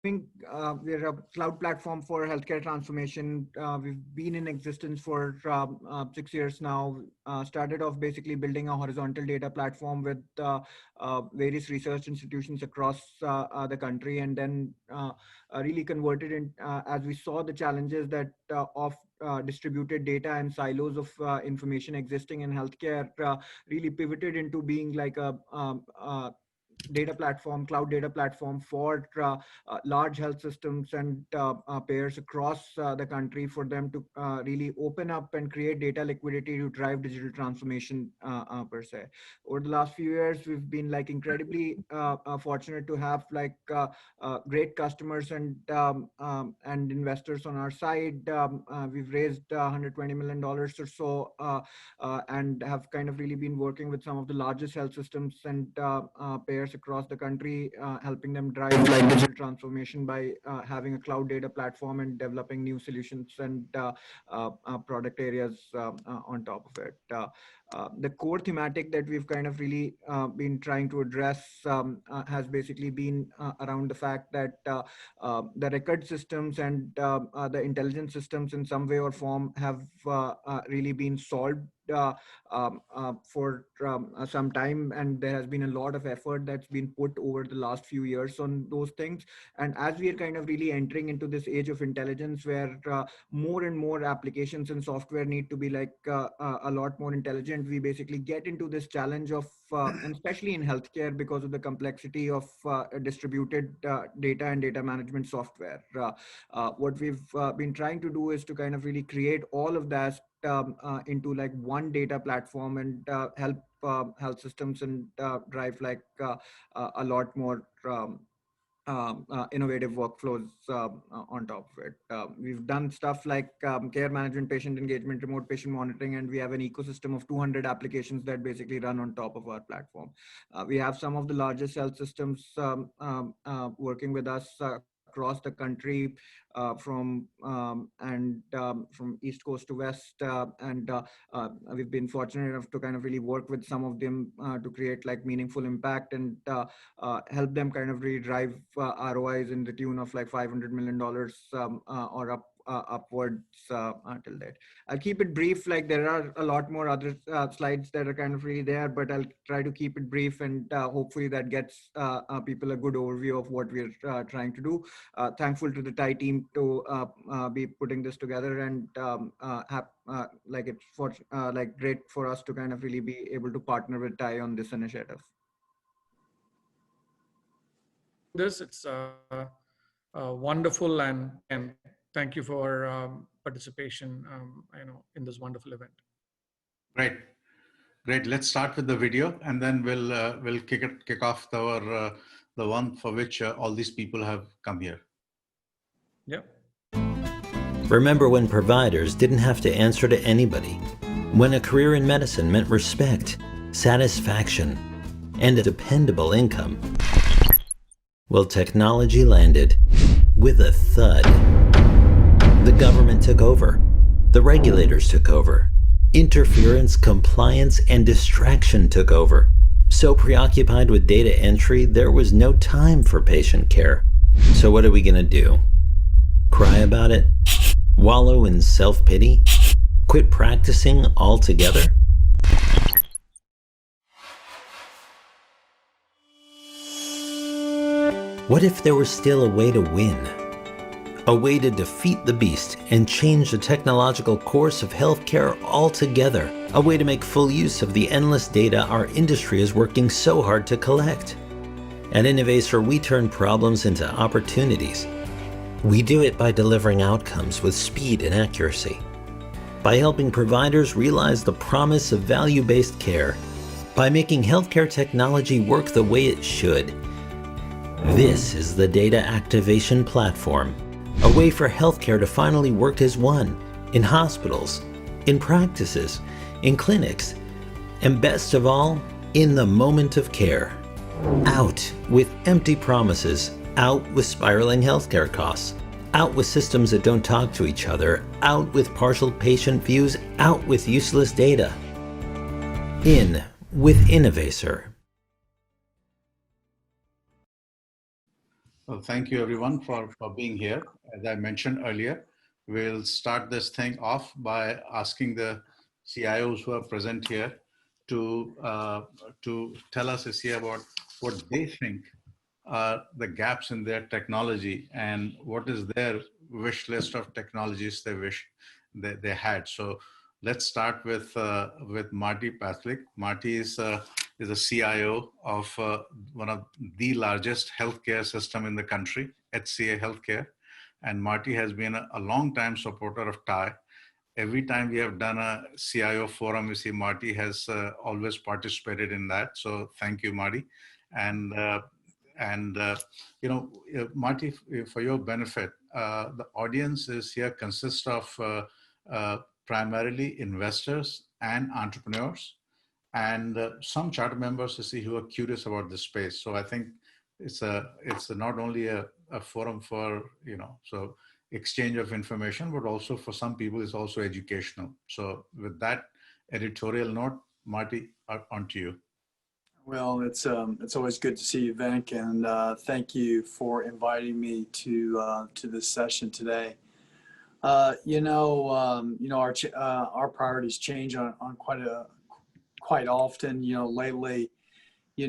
We're a cloud platform for healthcare transformation. We've been in existence for 6 years now. Started off basically building a horizontal data platform with various research institutions across the country, and then really converted in as we saw the challenges that of distributed data and silos of information existing in healthcare, really pivoted into being like a data platform, cloud data platform for large health systems and payers across the country, for them to really open up and create data liquidity to drive digital transformation per se. Over the last few years, we've been like incredibly fortunate to have like great customers and investors on our side. We've raised $120 million or so, and have kind of really been working with some of the largest health systems and payers across the country, helping them drive like digital transformation by having a cloud data platform and developing new solutions and product areas on top of it. The core thematic that we've kind of really been trying to address has basically been around the fact that the record systems and the intelligence systems in some way or form have really been solved for some time, and there has been a lot of effort that's been put over the last few years on those things. And as we are kind of really entering into this age of intelligence, where more and more applications and software need to be like a lot more intelligent, we basically get into this challenge of and especially in healthcare, because of the complexity of distributed data and data management software. What we've been trying to do is to kind of really create all of that into like one data platform and help health systems and drive like a lot more innovative workflows on top of it. We've done stuff like care management, patient engagement, remote patient monitoring, and we have an ecosystem of 200 applications that basically run on top of our platform. We have some of the largest health systems working with us across the country, from East Coast to West, and we've been fortunate enough to kind of really work with some of them to create like meaningful impact and help them kind of really drive ROIs in the tune of like $500 million or upwards until that. I'll keep it brief. Like there are a lot more other slides that are kind of really there, but I'll try to keep it brief, and hopefully that gets people a good overview of what we're trying to do. Thankful to the TIE team to be putting this together, and like it's for like great for us to kind of really be able to partner with TIE on this initiative. It's wonderful, and thank you for participation in this wonderful event. Great. Let's start with the video, and then we'll kick off the one for which all these people have come here. Yep. Remember when providers didn't have to answer to anybody? When a career in medicine meant respect, satisfaction, and a dependable income? Well, technology landed with a thud. The government took over. The regulators took over. Interference, compliance, and distraction took over. So preoccupied with data entry, there was no time for patient care. So what are we gonna do? Cry about it? Wallow in self-pity? Quit practicing altogether? What if there was still a way to win? A way to defeat the beast and change the technological course of healthcare altogether. A way to make full use of the endless data our industry is working so hard to collect. At Innovaser, we turn problems into opportunities. We do it by delivering outcomes with speed and accuracy. By helping providers realize the promise of value-based care. By making healthcare technology work the way it should. This is the Data Activation Platform, a way for healthcare to finally work as one, in hospitals, in practices, in clinics, and best of all, in the moment of care. Out with empty promises, out with spiraling healthcare costs, out with systems that don't talk to each other, out with partial patient views, out with useless data. In with Innovaser. Well, thank you everyone for being here. As I mentioned earlier, we'll start this thing off by asking the CIOs who are present here to tell us, Isia, about what they think are the gaps in their technology and what is their wish list of technologies they wish they had. So let's start with Marty Paslick. Marty is a CIO of one of the largest healthcare system in the country, HCA Healthcare. And Marty has been a long time supporter of TIE. Every time we have done a CIO forum, you see Marty has always participated in that. So thank you, Marty. And Marty, for your benefit, the audience is here consists of primarily investors and entrepreneurs, and some charter members you see who are curious about this space. So I think it's not only a forum for so exchange of information, but also for some people it's also educational. So with that editorial note, Marty, on to you. Well, it's always good to see you, Venk, and thank you for inviting me to this session today. Our priorities change on quite often. Lately, the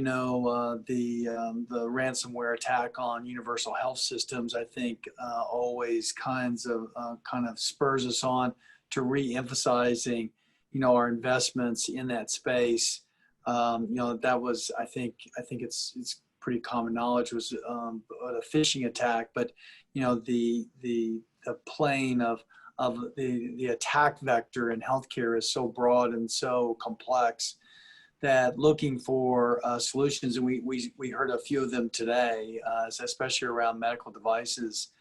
ransomware attack on universal health systems, I think, always kind of spurs us on to re-emphasizing, our investments in that space. That was, I think it's pretty common knowledge, was a phishing attack, but the plane of the attack vector in healthcare is so broad and so complex that looking for solutions, and we heard a few of them today, especially around medical devices.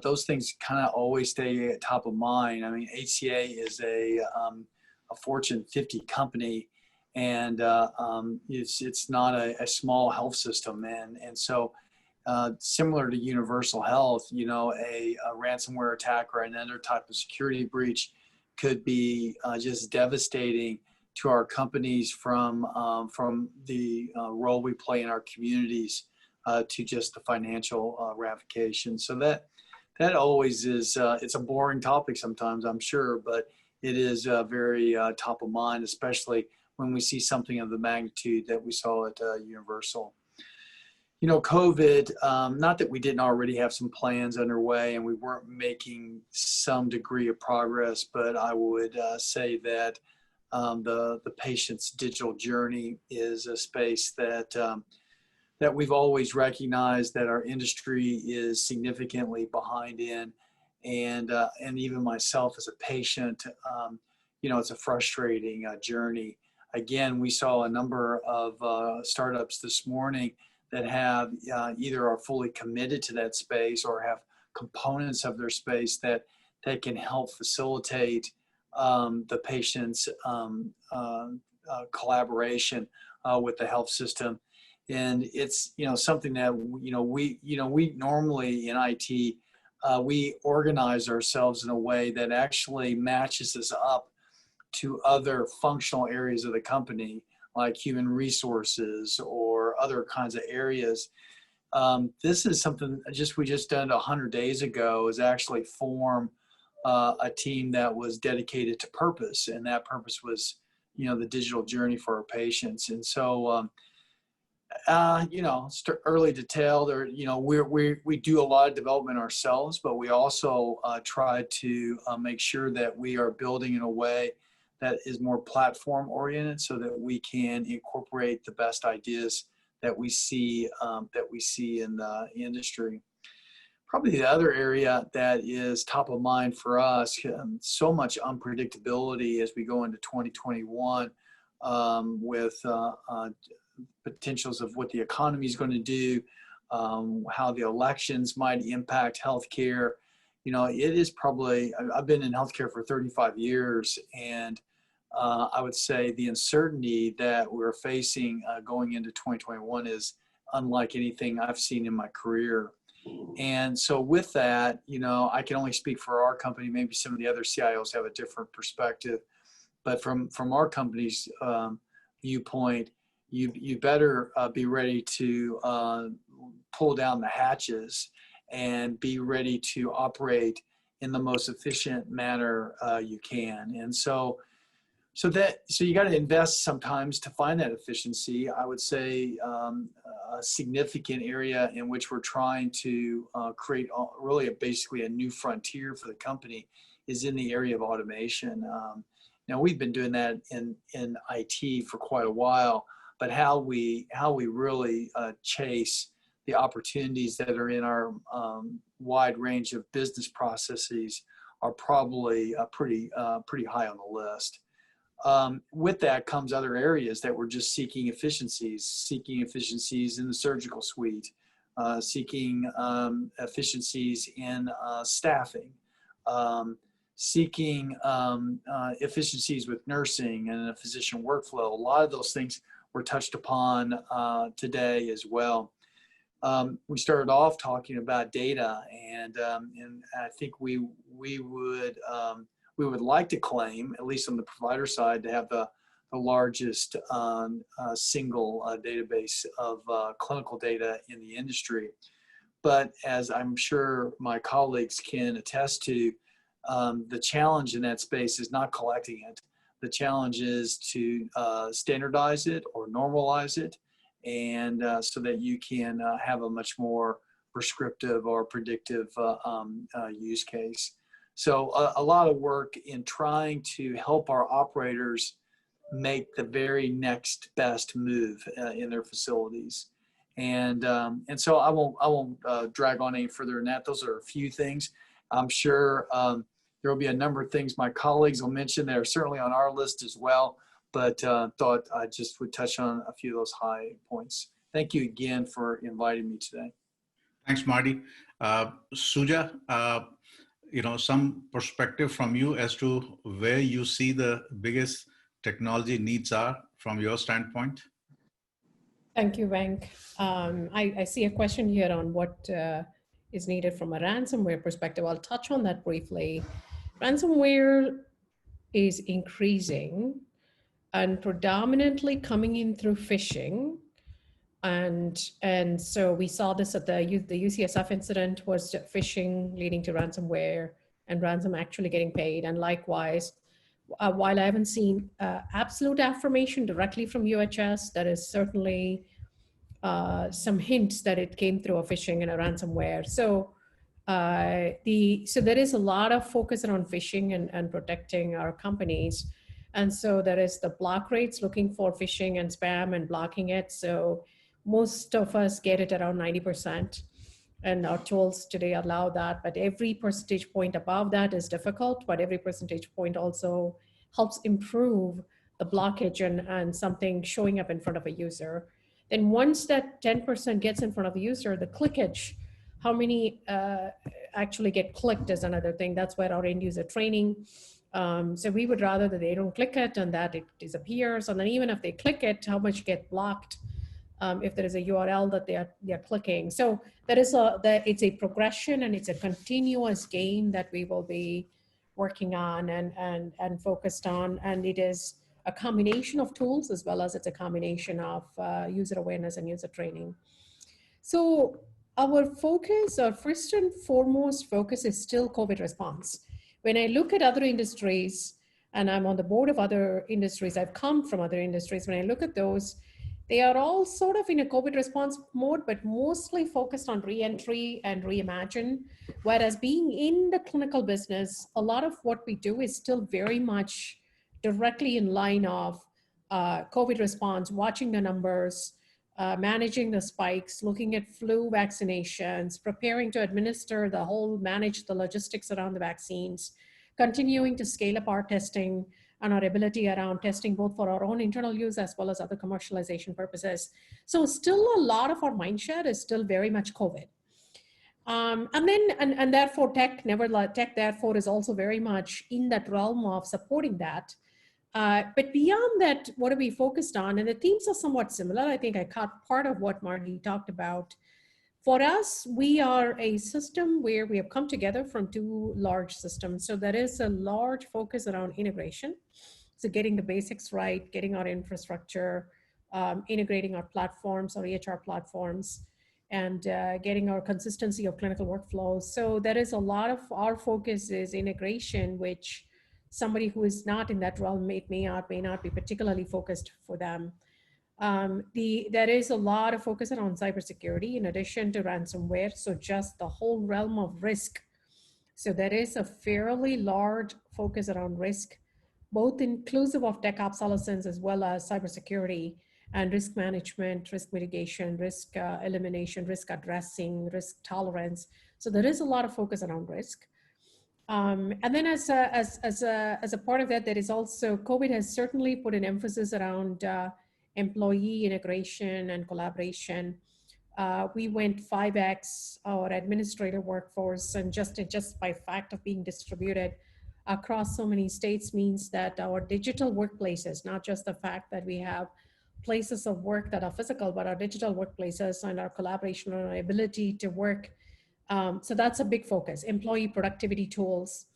Those things kind of always stay top of mind. I mean, HCA is a Fortune 50 company, and it's not a small health system, and so similar to universal health, a ransomware attack or another type of security breach could be just devastating to our companies, from the role we play in our communities to just the financial ramifications. So that always is, it's a boring topic sometimes, I'm sure, but it is very top of mind, especially when we see something of the magnitude that we saw at Universal. COVID, not that we didn't already have some plans underway and we weren't making some degree of progress, but I would say that the patient's digital journey is a space that we've always recognized that our industry is significantly behind in, and even myself as a patient, it's a frustrating journey. Again, we saw a number of startups this morning that have either are fully committed to that space or have components of their space that can help facilitate the patient's collaboration with the health system. And it's something that we normally in IT we organize ourselves in a way that actually matches us up to other functional areas of the company, like human resources or other kinds of areas. This is something we just done 100 days ago, is actually form a team that was dedicated to purpose, and that purpose was, the digital journey for our patients. And so, it's early to tell. There, we do a lot of development ourselves, but we also try to make sure that we are building in a way that is more platform oriented, so that we can incorporate the best ideas that we see in the industry. Probably the other area that is top of mind for us, so much unpredictability as we go into 2021, with potentials of what the economy is going to do, how the elections might impact healthcare. It is probably, I've been in healthcare for 35 years, and I would say the uncertainty that we're facing going into 2021 is unlike anything I've seen in my career. And so with that, I can only speak for our company. Maybe some of the other CIOs have a different perspective, but from our company's viewpoint, you better be ready to pull down the hatches and be ready to operate in the most efficient manner you can. And so you got to invest sometimes to find that efficiency. I would say a significant area in which we're trying to create really basically a new frontier for the company is in the area of automation. Now we've been doing that in IT for quite a while, but how we really chase the opportunities that are in our wide range of business processes are probably pretty high on the list. With that comes other areas that we're just seeking efficiencies in the surgical suite, seeking efficiencies in staffing, seeking efficiencies with nursing and a physician workflow. A lot of those things were touched upon today as well. We started off talking about data, and I think we would like to claim, at least on the provider side, to have the largest single database of clinical data in the industry. But as I'm sure my colleagues can attest to, the challenge in that space is not collecting it. The challenge is to standardize it or normalize it, and so that you can have a much more prescriptive or predictive use case. So a lot of work in trying to help our operators make the very next best move in their facilities. And so I won't drag on any further than that. Those are a few things. I'm sure there will be a number of things my colleagues will mention that are certainly on our list as well, but thought I just would touch on a few of those high points. Thank you again for inviting me today. Thanks, Marty. Suja, some perspective from you as to where you see the biggest technology needs are from your standpoint. Thank you, Venk. I see a question here on what is needed from a ransomware perspective. I'll touch on that briefly. Ransomware is increasing and predominantly coming in through phishing. And so we saw this at the UCSF incident was phishing leading to ransomware and ransom actually getting paid. And likewise, while I haven't seen absolute affirmation directly from UHS, there is certainly some hints that it came through a phishing and a ransomware. So so there is a lot of focus around phishing and protecting our companies. And so there is the block rates looking for phishing and spam and blocking it. So most of us get it around 90%. And our tools today allow that, but every percentage point above that is difficult, but every percentage point also helps improve the blockage and something showing up in front of a user. Then once that 10% gets in front of the user, the clickage, how many actually get clicked is another thing. That's where our end user training. So we would rather that they don't click it and that it disappears. And then even if they click it, how much get blocked if there is a URL that they are clicking. So it's a progression and it's a continuous game that we will be working on and focused on. And it is a combination of tools as well as it's a combination of user awareness and user training. So our focus, our first and foremost focus is still COVID response. When I look at other industries, and I'm on the board of other industries, I've come from other industries, when I look at those, they are all sort of in a COVID response mode, but mostly focused on re-entry and reimagine. Whereas being in the clinical business, a lot of what we do is still very much directly in line of COVID response, watching the numbers, managing the spikes, looking at flu vaccinations, preparing to administer manage the logistics around the vaccines, continuing to scale up our testing and our ability around testing both for our own internal use as well as other commercialization purposes. So still a lot of our mind share is still very much COVID. And therefore tech therefore is also very much in that realm of supporting that. But beyond that, what are we focused on? And the themes are somewhat similar. I think I caught part of what Marty talked about. For us, we are a system where we have come together from two large systems. So there is a large focus around integration. So getting the basics right, getting our infrastructure, integrating our platforms, our EHR platforms. and getting our consistency of clinical workflows. So there is a lot of our focus is integration, which somebody who is not in that realm may not be particularly focused for them. There is a lot of focus around cybersecurity in addition to ransomware. So just the whole realm of risk. So there is a fairly large focus around risk, both inclusive of tech obsolescence as well as cybersecurity and risk management, risk mitigation, risk elimination, risk addressing, risk tolerance. So there is a lot of focus around risk. And then as a part of that, there is also, COVID has certainly put an emphasis around employee integration and collaboration. We went 5x our administrative workforce, and just by fact of being distributed across so many states means that our digital workplaces, not just the fact that we have places of work that are physical, but our digital workplaces and our collaboration and our ability to work. So that's a big focus. Employee productivity tools,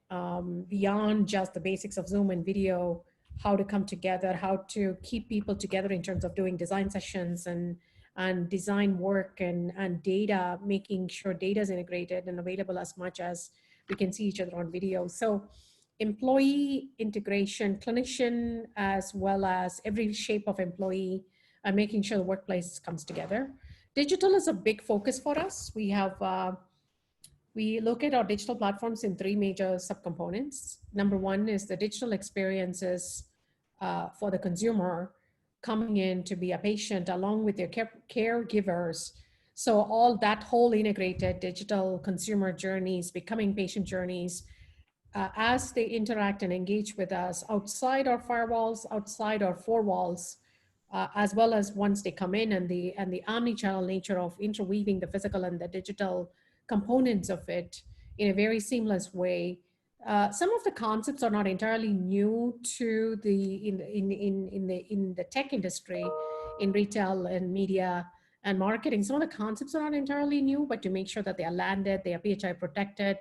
beyond just the basics of Zoom and video, how to come together, how to keep people together in terms of doing design sessions and design work and data, making sure data is integrated and available as much as we can see each other on video. So employee integration, clinician, as well as every shape of employee, and making sure the workplace comes together. Digital is a big focus for us. We have, we look at our digital platforms in 3 major subcomponents. Number 1 is the digital experiences for the consumer coming in to be a patient along with their caregivers. So all that whole integrated digital consumer journeys, becoming patient journeys, as they interact and engage with us outside our firewalls, outside our 4 walls, as well as once they come in, and the omni-channel nature of interweaving the physical and the digital components of it in a very seamless way. Some of the concepts are not entirely new to in the tech industry, in retail and media and marketing. Some of the concepts are not entirely new, but to make sure that they are landed, they are PHI protected,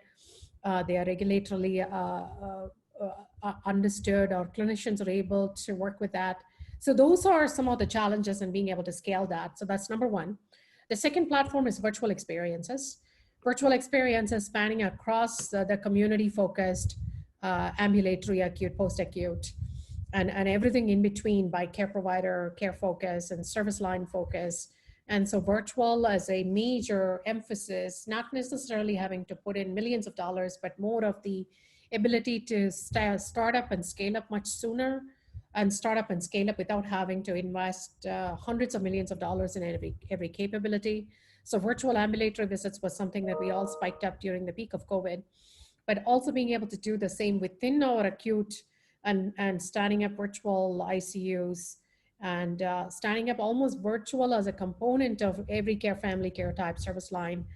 they are regulatorily understood, or clinicians are able to work with that. So those are some of the challenges in being able to scale that. So that's number 1. The second platform is virtual experiences. Virtual experiences spanning across the community-focused, ambulatory, acute, post-acute, and everything in between by care provider, care focus, and service line focus. And so virtual as a major emphasis, not necessarily having to put in millions of dollars, but more of the ability to start up and scale up much sooner, and start up and scale up without having to invest hundreds of millions of dollars in every capability. So virtual ambulatory visits was something that we all spiked up during the peak of COVID, but also being able to do the same within our acute and standing up virtual ICUs and standing up almost virtual as a component of every care family care type service line.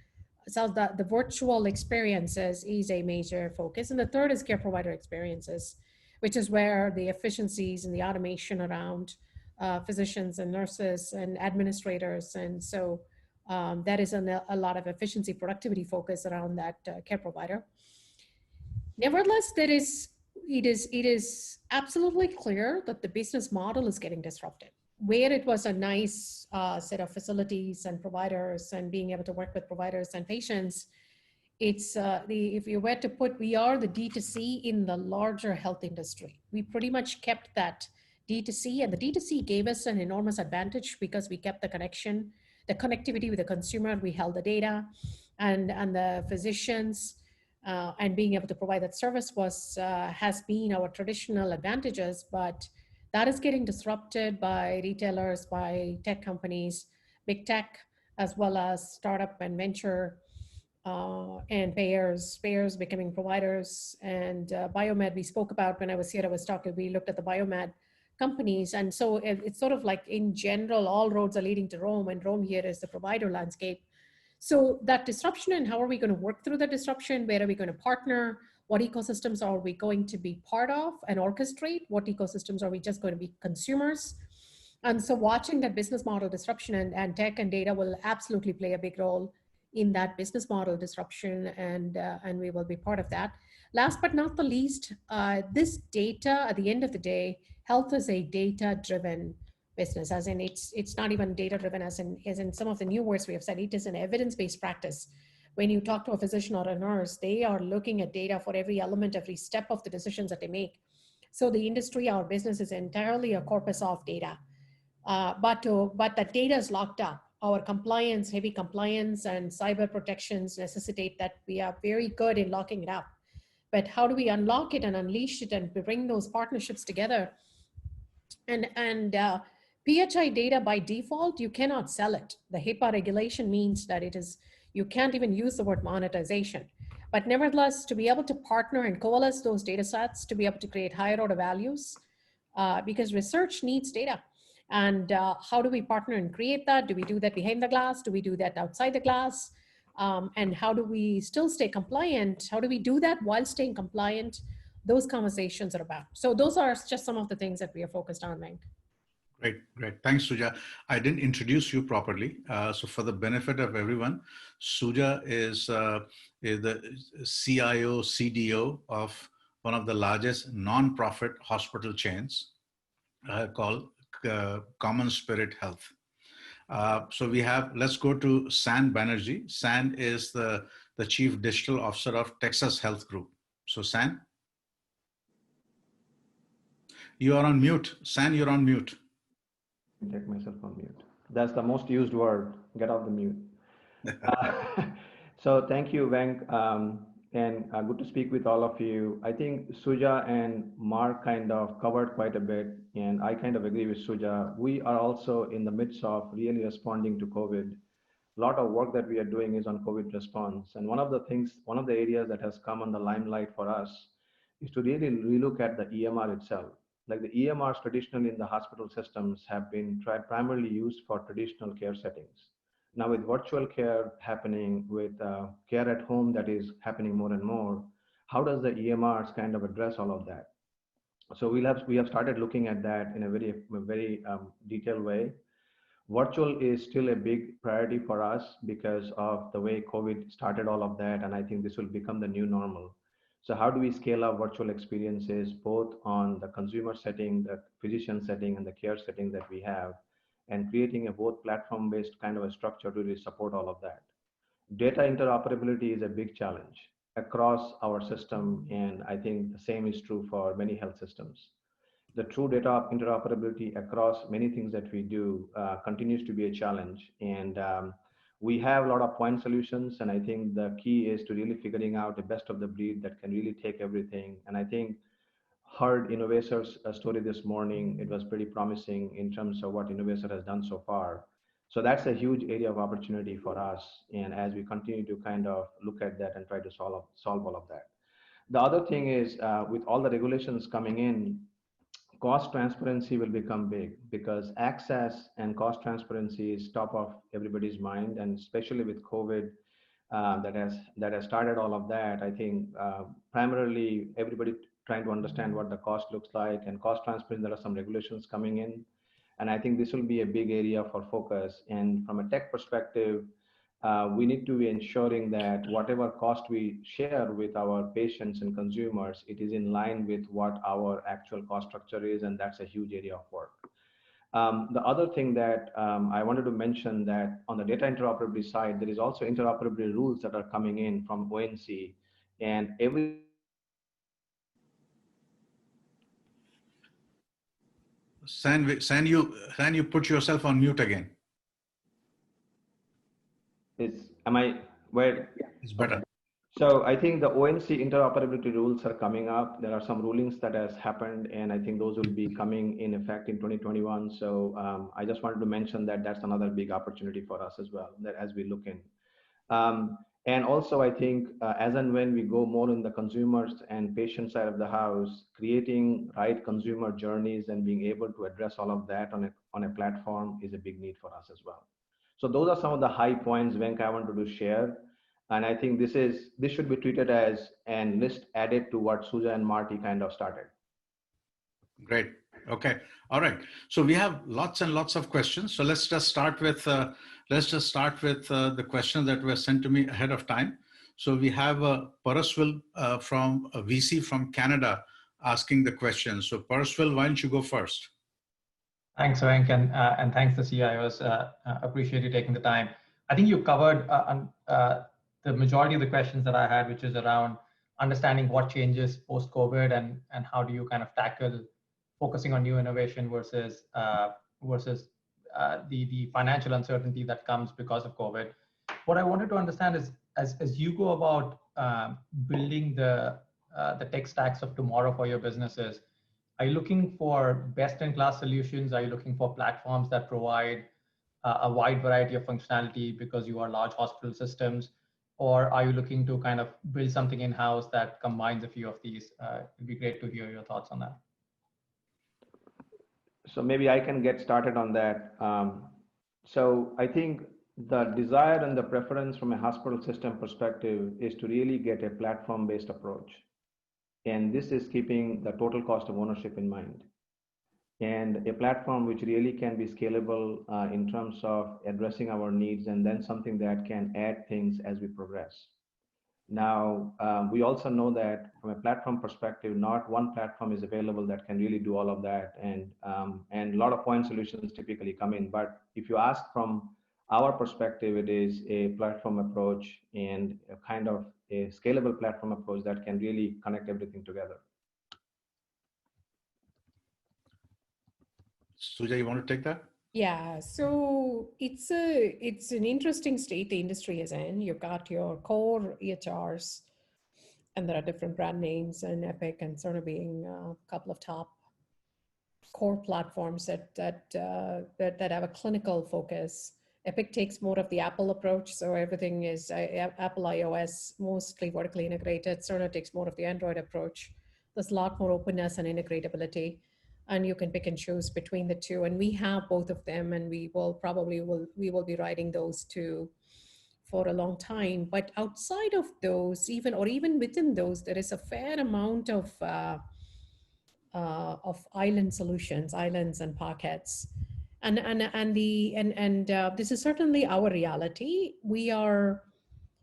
So that the virtual experiences is a major focus. And the third is care provider experiences, which is where the efficiencies and the automation around physicians and nurses and administrators. And so that is a lot of efficiency, productivity focus around that care provider. Nevertheless, it is absolutely clear that the business model is getting disrupted. Where it was a nice set of facilities and providers and being able to work with providers and patients, it's if you were to put, we are the D2C in the larger health industry. We pretty much kept that D2C, and the D2C gave us an enormous advantage because we kept the connection, the connectivity with the consumer. We held the data and the physicians, and being able to provide that service was has been our traditional advantages, but that is getting disrupted by retailers, by tech companies, big tech, as well as startup and venture, and payers becoming providers. And biomed, we spoke about when I was here, we looked at the biomed companies. And so it's sort of like, in general, all roads are leading to Rome, and Rome here is the provider landscape. So that disruption, and how are we going to work through the disruption? Where are we going to partner? What ecosystems are we going to be part of and orchestrate? What ecosystems are we just going to be consumers? And so watching that business model disruption, and tech and data will absolutely play a big role in that business model disruption, and we will be part of that. Last but not the least, this data, at the end of the day, health is a data-driven business, as in it's not even data driven, as in some of the new words we have said, it is an evidence-based practice. When you talk to a physician or a nurse, they are looking at data for every element, every step of the decisions that they make. So the industry, our business is entirely a corpus of data, but the data is locked up. Our compliance, heavy compliance and cyber protections necessitate that we are very good in locking it up. But how do we unlock it and unleash it and bring those partnerships together? And PHI data by default, you cannot sell it. The HIPAA regulation means that you can't even use the word monetization. But nevertheless, to be able to partner and coalesce those data sets, to be able to create higher order values, because research needs data. And how do we partner and create that? Do we do that behind the glass? Do we do that outside the glass? And how do we still stay compliant? How do we do that while staying compliant? Those conversations are about. So those are just some of the things that we are focused on, Venk. Great, great. Thanks, Suja. I didn't introduce you properly. So for the benefit of everyone, Suja is the CIO, CDO of one of the largest non-profit hospital chains called CommonSpirit Health. So let's go to San Banerjee. San is the Chief Digital Officer of Texas Health Group. So San, you are on mute. San, you're on mute. Take myself on mute. That's the most used word. Get off the mute. So thank you, Venk, and good to speak with all of you. I think Suja and Mark kind of covered quite a bit, and I kind of agree with Suja. We are also in the midst of really responding to COVID. A lot of work that we are doing is on COVID response, and one of the areas that has come on the limelight for us is to really relook at the EMR itself. Like the EMRs traditionally in the hospital systems have been primarily used for traditional care settings. Now with virtual care happening, with care at home that is happening more and more, how does the EMRs kind of address all of that? So we have started looking at that in a very detailed way. Virtual is still a big priority for us because of the way COVID started all of that, and I think this will become the new normal. So how do we scale up virtual experiences, both on the consumer setting, the physician setting, and the care setting that we have, and creating a both platform-based kind of a structure to really support all of that. Data interoperability is a big challenge across our system, and I think the same is true for many health systems. The true data interoperability across many things that we do continues to be a challenge, and we have a lot of point solutions, and I think the key is to really figuring out the best of the breed that can really take everything. And I think heard Innovator's story this morning. It was pretty promising in terms of what Innovator has done so far. So that's a huge area of opportunity for us. And as we continue to kind of look at that and try to solve all of that. The other thing is with all the regulations coming in, cost transparency will become big, because access and cost transparency is top of everybody's mind, and especially with COVID that has started all of that. I think primarily everybody trying to understand what the cost looks like, and cost transparency. There are some regulations coming in, and I think this will be a big area for focus. And from a tech perspective, we need to be ensuring that whatever cost we share with our patients and consumers, it is in line with what our actual cost structure is, and that's a huge area of work. The other thing that I wanted to mention, that on the data interoperability side, there is also interoperability rules that are coming in from ONC, and every San, you put yourself on mute again. Am I where? It's better. Okay. So I think the ONC interoperability rules are coming up. There are some rulings that has happened, and I think those will be coming in effect in 2021. So I just wanted to mention that that's another big opportunity for us as well, that as we look in. And also I think as and when we go more in the consumers and patient side of the house, creating right consumer journeys and being able to address all of that on a platform is a big need for us as well. So those are some of the high points, Venk, I wanted to share. And I think this should be treated as a list added to what Suja and Marty kind of started. Great. Okay. All right. So we have lots and lots of questions. So let's just start with the questions that were sent to me ahead of time. So we have Paraswil from a VC from Canada asking the question. So Paraswil, why don't you go first? Thanks, Venk, and thanks to CIOs. Appreciate you taking the time. I think you covered the majority of the questions that I had, which is around understanding what changes post-COVID and how do you kind of tackle focusing on new innovation versus the financial uncertainty that comes because of COVID. What I wanted to understand is, as you go about building the tech stacks of tomorrow for your businesses, are you looking for best-in-class solutions? Are you looking for platforms that provide a wide variety of functionality because you are large hospital systems? Or are you looking to kind of build something in-house that combines a few of these? It'd be great to hear your thoughts on that. So maybe I can get started on that. So I think the desire and the preference from a hospital system perspective is to really get a platform-based approach. And this is keeping the total cost of ownership in mind. And a platform which really can be scalable in terms of addressing our needs, and then something that can add things as we progress. Now, we also know that from a platform perspective, not one platform is available that can really do all of that. And a lot of point solutions typically come in. But if you ask from our perspective, it is a platform approach and a kind of a scalable platform approach that can really connect everything together. Suja, you want to take that? Yeah, so it's an interesting state the industry is in. You've got your core EHRs, and there are different brand names, and Epic and sort of being a couple of top core platforms that have a clinical focus. Epic takes more of the Apple approach, so everything is Apple iOS, mostly vertically integrated. Cerner takes more of the Android approach. There's a lot more openness and integratability, and you can pick and choose between the two. And we have both of them, and we will be riding those two for a long time. But outside of those, even within those, there is a fair amount of island solutions, islands and pockets. And this is certainly our reality.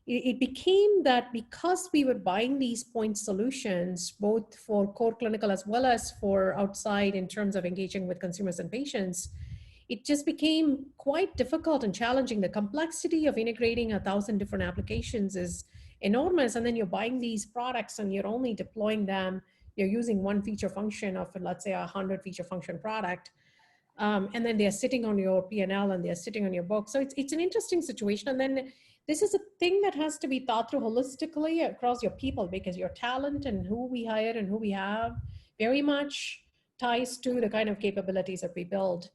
It became that because we were buying these point solutions, both for core clinical as well as for outside in terms of engaging with consumers and patients, it just became quite difficult and challenging. The complexity of integrating 1,000 different applications is enormous. And then you're buying these products and you're only deploying them. You're using one feature function of, let's say, 100 feature function product. And then they're sitting on your P&L and they're sitting on your book. So it's an interesting situation. And then this is a thing that has to be thought through holistically across your people, because your talent and who we hire and who we have very much ties to the kind of capabilities that we build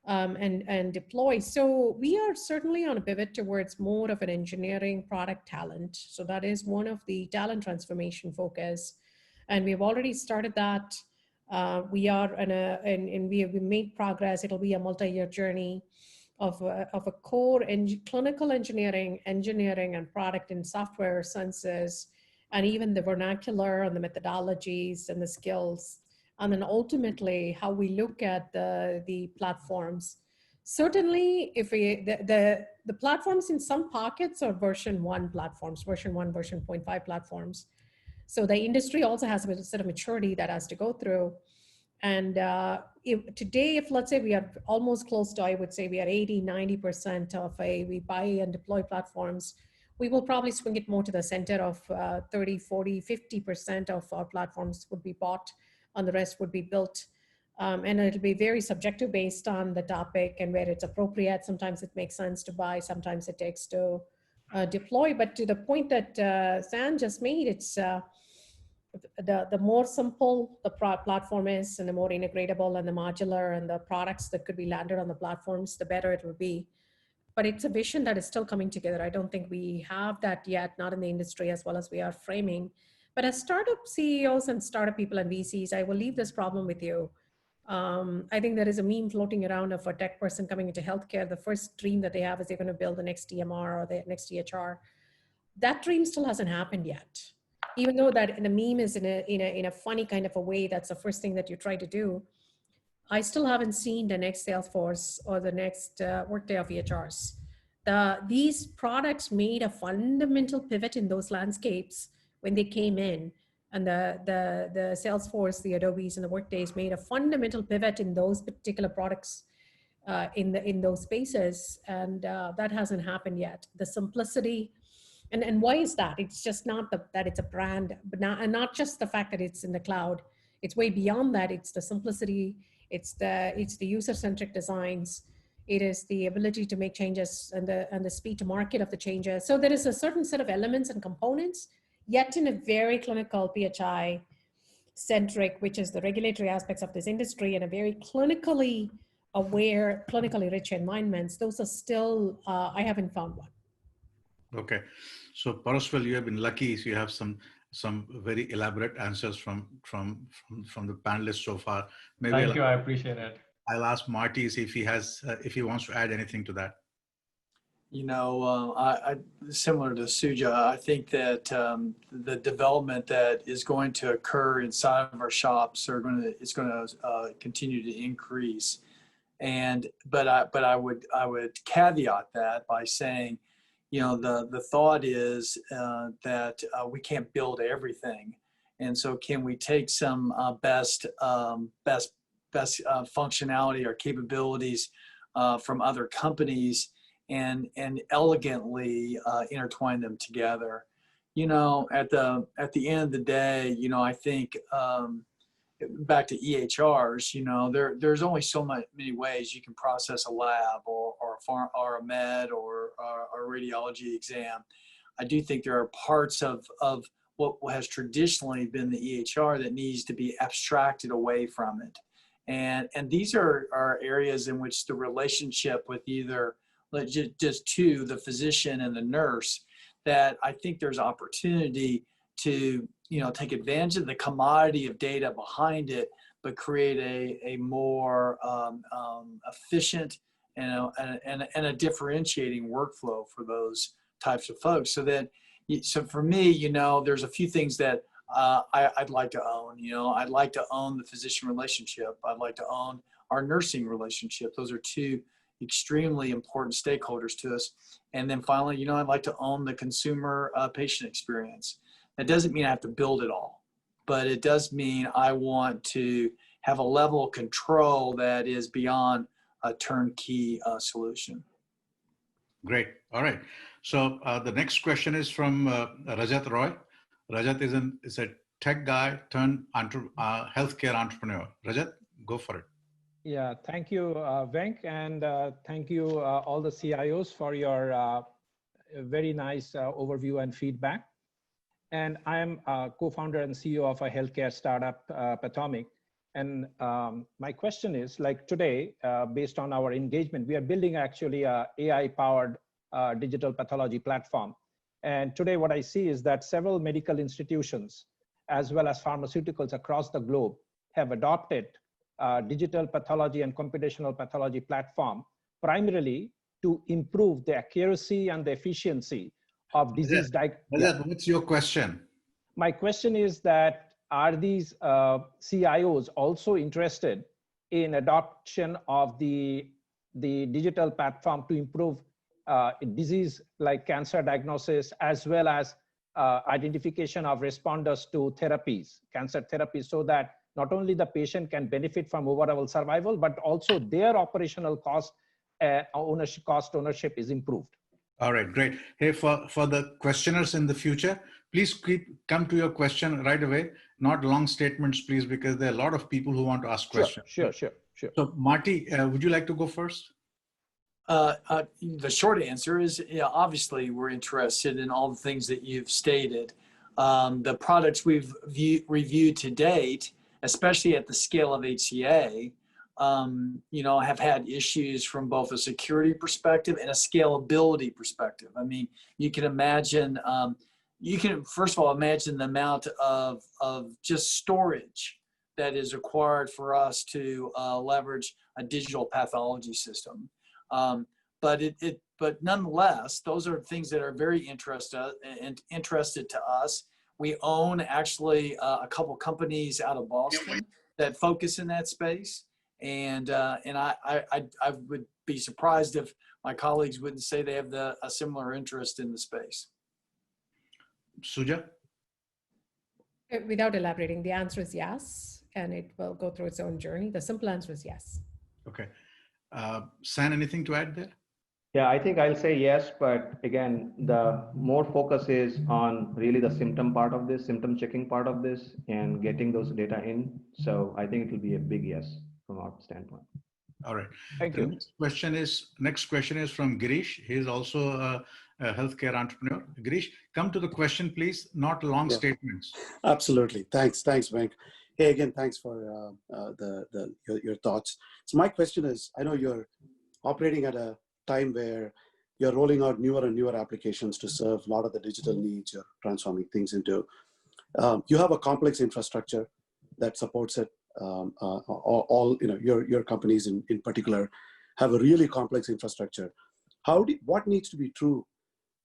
and deploy. So we are certainly on a pivot towards more of an engineering product talent. So that is one of the talent transformation focus. And we've already started that. We are and we have made progress. It'll be a multi-year journey of a core clinical engineering and product and software senses, and even the vernacular and the methodologies and the skills, and then ultimately how we look at the platforms. Certainly, if the platforms in some pockets are version 1 platforms, version 1, version 0.5 platforms. So the industry also has a set of maturity that has to go through. And today, if let's say we are almost close to, I would say we are 80-90% of we buy and deploy platforms, we will probably swing it more to the center of 30, 40, 50% of our platforms would be bought, and the rest would be built. And it'll be very subjective based on the topic and where it's appropriate. Sometimes it makes sense to buy, sometimes it takes to deploy. But to the point that San just made, it's the more simple the platform is, and the more integratable and the modular and the products that could be landed on the platforms, the better it will be. But it's a vision that is still coming together. I don't think we have that yet, not in the industry as well as we are framing. But as startup CEOs and startup people and VCs, I will leave this problem with you. I think there is a meme floating around of a tech person coming into healthcare. The first dream that they have is they're going to build the next EMR or the next EHR. That dream still hasn't happened yet. Even though that the meme is in a funny kind of a way, that's the first thing that you try to do. I still haven't seen the next Salesforce or the next Workday of EHRs. These products made a fundamental pivot in those landscapes when they came in. and the Salesforce, the Adobes, and the Workdays made a fundamental pivot in those particular products in those spaces, and that hasn't happened yet. The simplicity, and why is that? It's just not that it's a brand, but not just the fact that it's in the cloud. It's way beyond that. It's the simplicity. It's the user-centric designs. It is the ability to make changes and the speed to market of the changes. So there is a certain set of elements and components, yet in a very clinical PHI centric, which is the regulatory aspects of this industry, and a very clinically aware, clinically rich environments. Those are still, I haven't found one. Okay. So Paraswal, you have been lucky. So you have some very elaborate answers from the panelists so far. Maybe Thank you. I appreciate it. I'll ask Marty if he wants to add anything to that. You know, I similar to Suja, I think that the development that is going to occur inside of our shops it's going to continue to increase. But I would caveat that by saying, you know, the thought is that we can't build everything, and so can we take some best functionality or capabilities from other companies and elegantly intertwine them together? You know, at the end of the day, you know, I think back to EHRs, you know, there's only so many ways you can process a lab or a med or a radiology exam. I do think there are parts of what has traditionally been the EHR that needs to be abstracted away from it. And these are areas in which the relationship with either just the physician and the nurse, that I think there's opportunity to, you know, take advantage of the commodity of data behind it, but create a more efficient and a differentiating workflow for those types of folks. So for me, you know, there's a few things that I'd like to own. You know, I'd like to own the physician relationship. I'd like to own our nursing relationship. Those are two extremely important stakeholders to us. And then finally, you know, I'd like to own the consumer patient experience. That doesn't mean I have to build it all, but it does mean I want to have a level of control that is beyond a turnkey solution. Great. All right. So the next question is from Rajat Roy. Rajat is a tech guy turned healthcare entrepreneur. Rajat, go for it. Yeah, thank you, Venk, and thank you all the CIOs for your very nice overview and feedback. And I'm a co-founder and CEO of a healthcare startup, Pathomic. And my question is, like today, based on our engagement, we are building actually a AI-powered digital pathology platform. And today what I see is that several medical institutions, as well as pharmaceuticals across the globe, have adopted digital pathology and computational pathology platform, primarily to improve the accuracy and the efficiency of disease diagnosis. What's your question? My question is that, are these CIOs also interested in adoption of the digital platform to improve disease like cancer diagnosis, as well as identification of responders to therapies, cancer therapies, so that not only the patient can benefit from overall survival, but also their operational cost ownership is improved? All right, great. Hey, for the questioners in the future, please come to your question right away. Not long statements, please, because there are a lot of people who want to ask questions. Sure. So Marty, would you like to go first? The short answer is, yeah, obviously we're interested in all the things that you've stated. The products we've reviewed to date, especially at the scale of HCA, you know, have had issues from both a security perspective and a scalability perspective. I mean, you can imagine, you can first of all imagine the amount of just storage that is required for us to leverage a digital pathology system. But nonetheless, those are things that are very interested to us. We own actually a couple companies out of Boston that focus in that space, and I would be surprised if my colleagues wouldn't say they have a similar interest in the space. Suja? Without elaborating, the answer is yes, and it will go through its own journey. The simple answer is yes. Okay. San, anything to add there? Yeah, I think I'll say yes, but again, the more focus is on really the symptom part of this, symptom checking part of this, and getting those data in. So I think it will be a big yes from our standpoint. All right. Thank The you. next question is from Girish. He is also a healthcare entrepreneur. Girish, come to the question, please. Not long statements. Absolutely. Thanks, Venk. Hey, again, thanks for your thoughts. So my question is, I know you're operating at a time where you're rolling out newer and newer applications to serve a lot of the digital needs you're transforming things into. You have a complex infrastructure that supports it. All your companies in particular have a really complex infrastructure. What needs to be true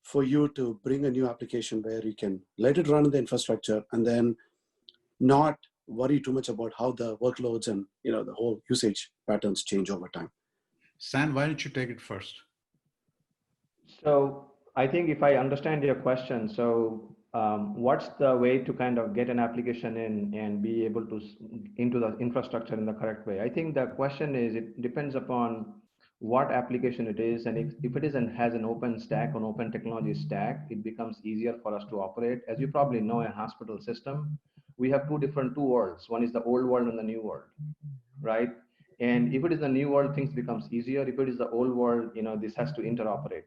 for you to bring a new application where you can let it run in the infrastructure and then not worry too much about how the workloads and the whole usage patterns change over time? San, why don't you take it first? So I think if I understand your question, so what's the way to kind of get an application in and be able to into the infrastructure in the correct way? I think the question is, it depends upon what application it is, and if it is and has an open stack, an open technology stack, it becomes easier for us to operate. As you probably know, a hospital system, we have two worlds. One is the old world and the new world, right? And if it is the new world, things becomes easier. If it is the old world, this has to interoperate.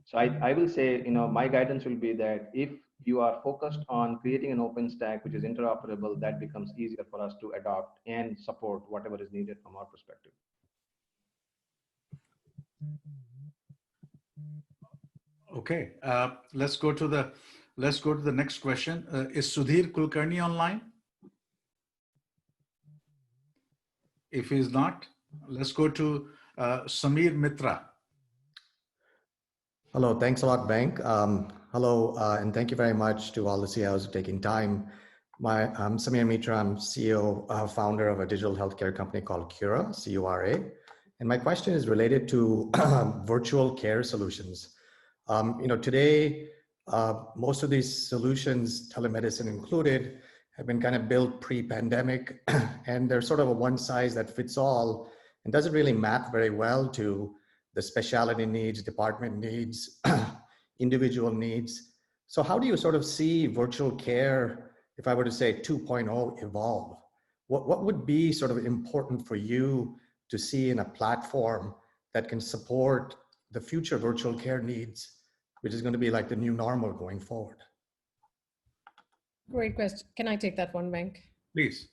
So I will say, my guidance will be that if you are focused on creating an open stack which is interoperable, that becomes easier for us to adopt and support whatever is needed from our perspective. Okay, let's go to the next question. Is Sudhir Kulkarni online? If he's not, let's go to Samir Mitra. Hello, thanks a lot, Venk. Hello, and thank you very much to all the CIOs for taking time. I'm Samir Mitra. I'm CEO, founder of a digital healthcare company called Cura, C-U-R-A. And my question is related to virtual care solutions. Today, most of these solutions, telemedicine included, have been kind of built pre-pandemic, and they're sort of a one size that fits all and doesn't really map very well to the specialty needs, department needs, individual needs. So how do you sort of see virtual care, if I were to say 2.0, evolve? What would be sort of important for you to see in a platform that can support the future virtual care needs, which is going to be like the new normal going forward? Great question. Can I take that one, Venk? Please.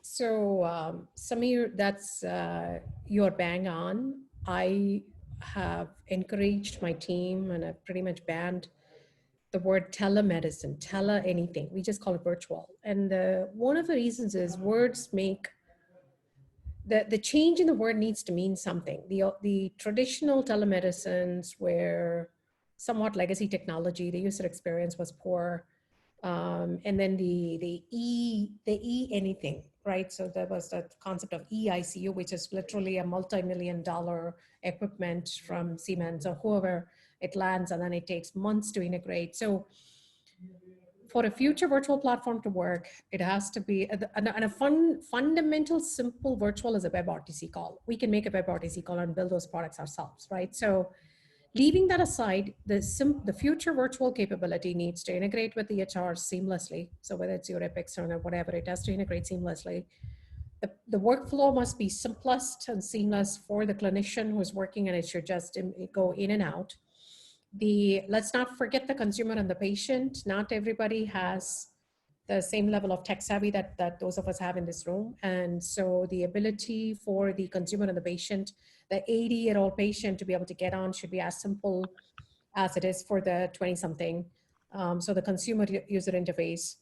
So Samir, that's you're bang on. I have encouraged my team, and I've pretty much banned the word telemedicine, anything. We just call it virtual. And one of the reasons is words make, the change in the word needs to mean something. The traditional telemedicines were somewhat legacy technology. The user experience was poor. And then the anything, right? So there was the concept of eICU, which is literally a multi-million-dollar equipment from Siemens or whoever it lands, and then it takes months to integrate. So for a future virtual platform to work, it has to be, and a fundamental, simple virtual is a WebRTC call. We can make a WebRTC call and build those products ourselves, right? So leaving that aside, the future virtual capability needs to integrate with the EHR seamlessly. So whether it's your Epic or whatever, it has to integrate seamlessly. The workflow must be simplest and seamless for the clinician who is working, and it should just go in and out. Let's not forget the consumer and the patient. Not everybody has the same level of tech savvy that those of us have in this room. And so the ability for the consumer and the patient, the 80-year-old patient, to be able to get on should be as simple as it is for the 20-something. So the consumer user interface,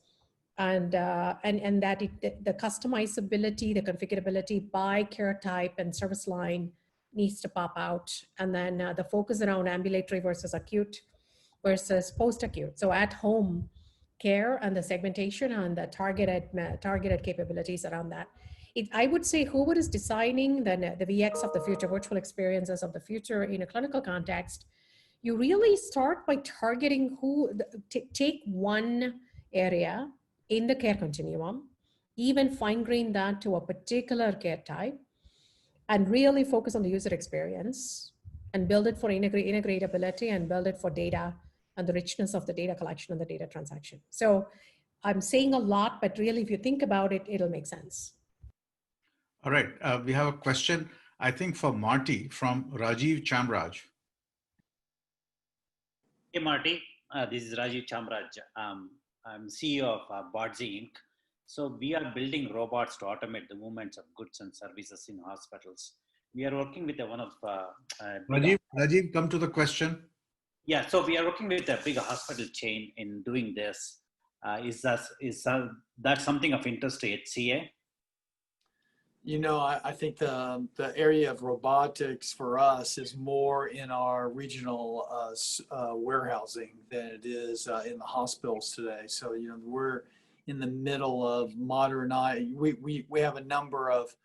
and that the customizability, the configurability by care type and service line needs to pop out. And then the focus around ambulatory versus acute versus post-acute. So at home care and the segmentation and the targeted capabilities around that. I would say whoever is designing the VX of the future, virtual experiences of the future in a clinical context, you really start by targeting take one area in the care continuum, even fine-grain that to a particular care type, and really focus on the user experience and build it for integratability and build it for data and the richness of the data collection and the data transaction. So I'm saying a lot, but really if you think about it, it'll make sense. All right, we have a question, I think for Marty from Rajiv Chamraj. Hey Marty, this is Rajiv Chamraj. I'm CEO of Banerjee Inc. So we are building robots to automate the movements of goods and services in hospitals. We are working with one of Rajiv, come to the question. Yeah, so we are working with a big hospital chain in doing this. Is that something of interest to HCA? You know, I think the area of robotics for us is more in our regional warehousing than it is in the hospitals today. So, you know, we're in the middle of we have a number of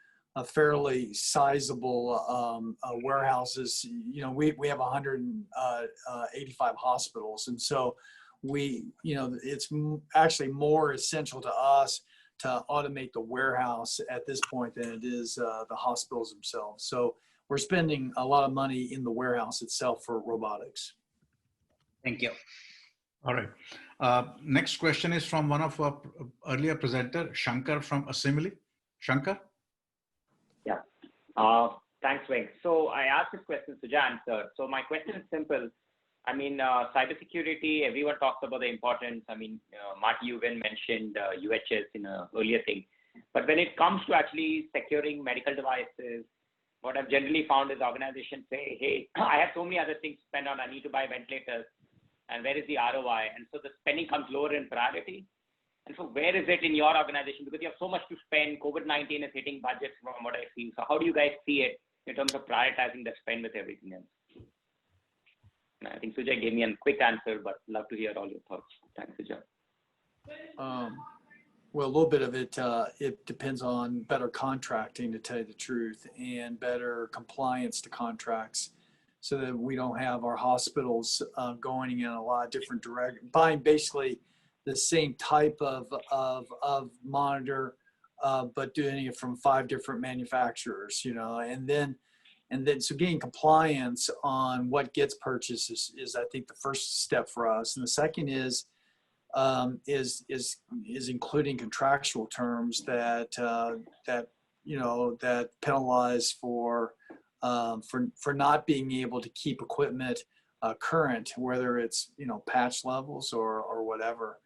fairly sizable warehouses. You know, we have 185 hospitals. And so it's actually more essential to us to automate the warehouse at this point than it is the hospitals themselves. So we're spending a lot of money in the warehouse itself for robotics. Thank you. All right. Next question is from one of our earlier presenter, Shankar from Assembly. Shankar? Yeah. Thanks, Venk. So I asked this question, Suja answered. So my question is simple. I mean, cybersecurity, everyone talks about the importance. I mean, Marty, you even mentioned UHS in an earlier thing. But when it comes to actually securing medical devices, what I've generally found is organizations say, hey, I have so many other things to spend on. I need to buy ventilators. And where is the ROI? And so the spending comes lower in priority. And so where is it in your organization? Because you have so much to spend. COVID-19 is hitting budgets from what I see. So how do you guys see it in terms of prioritizing the spend with everything else? And I think Suja gave me a quick answer, but love to hear all your thoughts. Thanks, Suja. Well, a little bit of it, it depends on better contracting, to tell you the truth, and better compliance to contracts, so that we don't have our hospitals going in a lot of different directions, buying basically the same type of monitor, but doing it from 5 different manufacturers, you know, and then so getting compliance on what gets purchased is I think the first step for us. And the second is including contractual terms that penalize for not being able to keep equipment current, whether it's, you know, patch levels or whatever.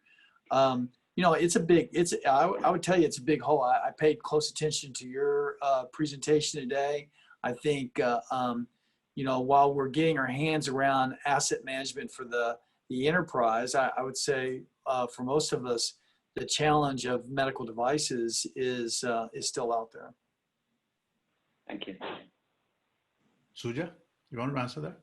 You know, I would tell you it's a big hole. I paid close attention to your presentation today. I think, you know, while we're getting our hands around asset management for the enterprise, I would say for most of us, the challenge of medical devices is still out there. Thank you. Suja, you want to answer that?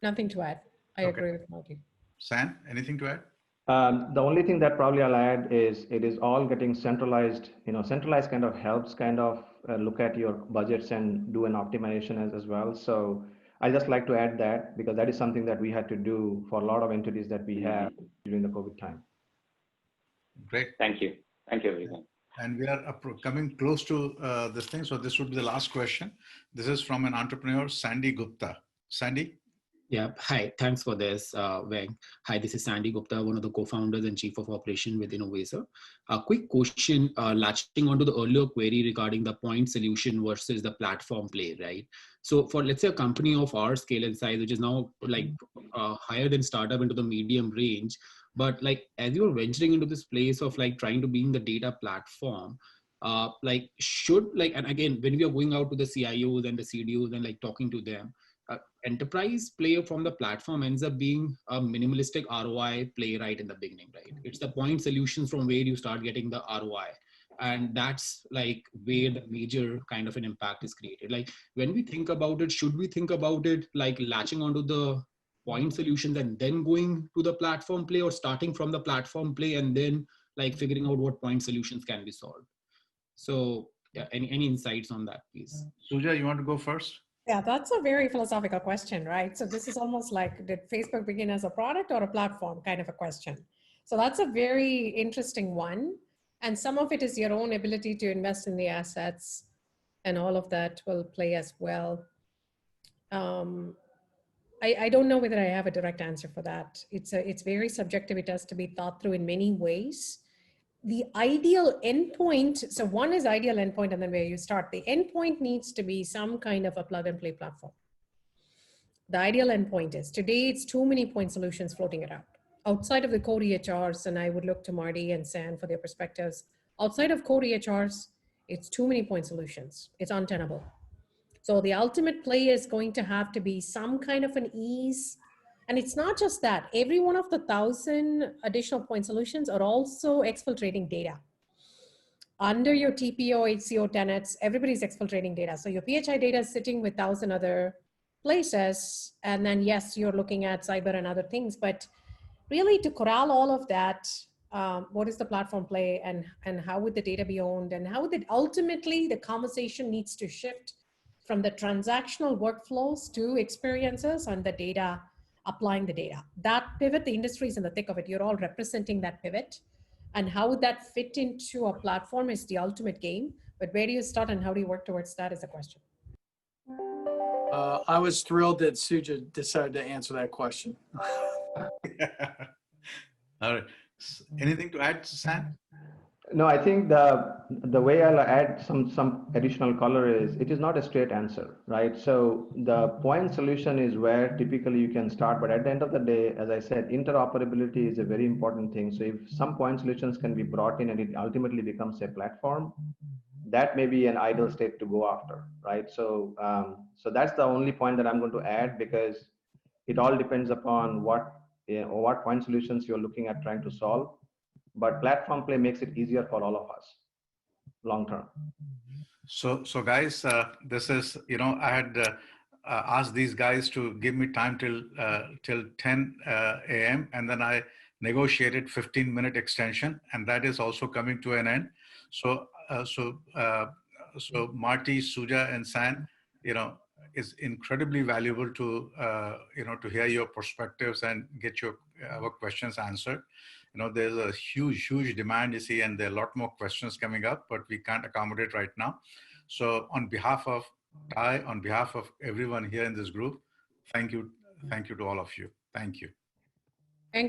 Nothing to add. I agree with Marty. San, anything to add? The only thing that probably I'll add is it is all getting centralized. You know, centralized kind of helps kind of look at your budgets and do an optimization as well. So I just like to add that, because that is something that we had to do for a lot of entities that we have during the COVID time. Great. Thank you. Thank you, everyone. And we are coming close to this thing. So this would be the last question. This is from an entrepreneur, Sandy Gupta. Sandy? Yeah, hi, thanks for this, Venk. Hi, this is Sandy Gupta, one of the co-founders and chief of operation with Innovaser. A quick question, latching onto the earlier query regarding the point solution versus the platform play, right? So for, let's say, a company of our scale and size, which is now like higher than startup into the medium range, but like as you're venturing into this place of like trying to be in the data platform, like should like, and again, when we are going out to the CIOs and the CDOs and like talking to them, enterprise play from the platform ends up being a minimalistic ROI play right in the beginning, right? It's the point solutions from where you start getting the ROI. And that's like where the major kind of an impact is created. Like when we think about it, should we think about it like latching onto the point solutions and then going to the platform play, or starting from the platform play and then like figuring out what point solutions can be solved? So yeah, any insights on that, please? Suja, you want to go first? Yeah, that's a very philosophical question, right? So this is almost like, did Facebook begin as a product or a platform kind of a question? So that's a very interesting one. And some of it is your own ability to invest in the assets, and all of that will play as well. I don't know whether I have a direct answer for that. It's very subjective. It has to be thought through in many ways. The ideal endpoint, so one is ideal endpoint, and then where you start. The endpoint needs to be some kind of a plug and play platform. The ideal endpoint is, today it's too many point solutions floating around. Outside of the core EHRs, and I would look to Marty and San for their perspectives, outside of core EHRs, it's too many point solutions. It's untenable. So the ultimate play is going to have to be some kind of an ease. And it's not just that. Every one of the 1,000 additional point solutions are also exfiltrating data. Under your TPO, HCO tenets, everybody's exfiltrating data. So your PHI data is sitting with 1,000 other places. And then yes, you're looking at cyber and other things, but really to corral all of that, what is the platform play, and how would the data be owned, and how would it ultimately, the conversation needs to shift from the transactional workflows to experiences on the data, applying the data. That pivot, the industry is in the thick of it. You're all representing that pivot. And how would that fit into a platform is the ultimate game. But where do you start and how do you work towards that is the question. I was thrilled that Suja decided to answer that question. All right. Anything to add, Sam? No, I think the way I'll add some additional color is, it is not a straight answer, right? So the point solution is where typically you can start, but at the end of the day, as I said, interoperability is a very important thing. So if some point solutions can be brought in and it ultimately becomes a platform, that may be an ideal state to go after, right? So so that's the only point that I'm going to add, because it all depends upon what point solutions you're looking at trying to solve. But platform play makes it easier for all of us long term. So guys, this is, I had asked these guys to give me time till 10 a.m. and then I negotiated 15-minute extension, and that is also coming to an end. So Marty, Suja, and San, is incredibly valuable to to hear your perspectives and get our questions answered. There's a huge demand, you see, and there are a lot more questions coming up, but we can't accommodate right now. So on behalf of Ty, on behalf of everyone here in this group, thank you to all of you. Thank you.